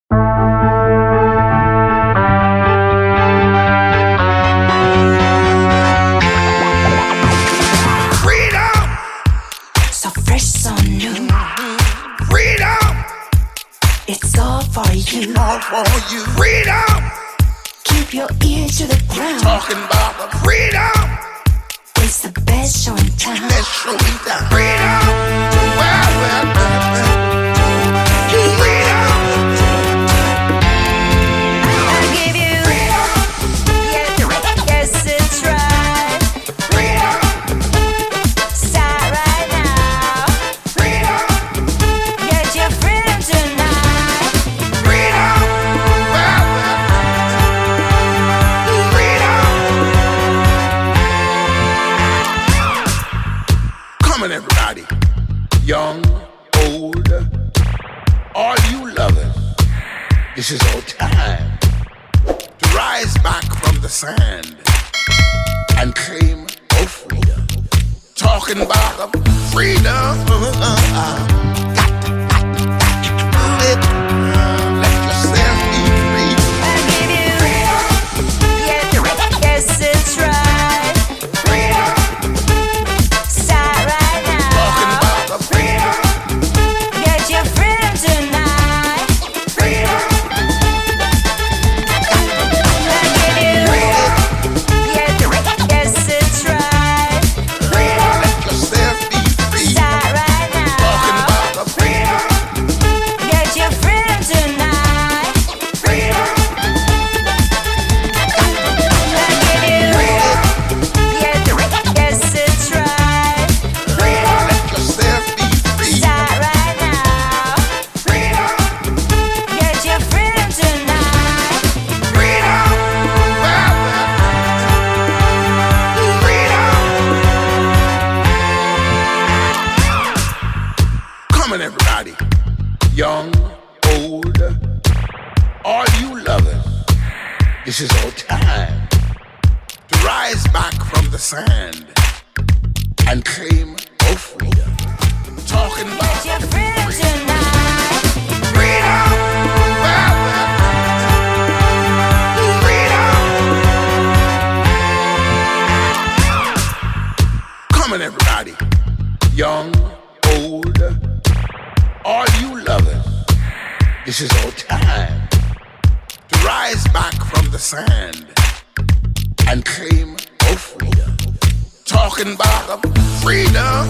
You. Freedom! Keep your ear to the ground. Talking about the freedom. It's the best show in town. Best show in town. Freedom! Well. Freedom! I'll give you freedom. Yes, it's right. Freedom! Start right now. Freedom! Get your freedom tonight. Freedom! Everybody, young, old, all you lovers, this is our time to rise back from the sand and claim our freedom. Talking about the freedom. Let yourself be free. I give you freedom. Yes, it's right. Freedom. Everybody, young, old, all you lovers, this is our time to rise back from the sand and claim our freedom. Talking about your freedom tonight. Freedom! Freedom! Come on, everybody, young, old, all you lovers, this is our time to rise back from the sand and claim our freedom. Talking about the freedom.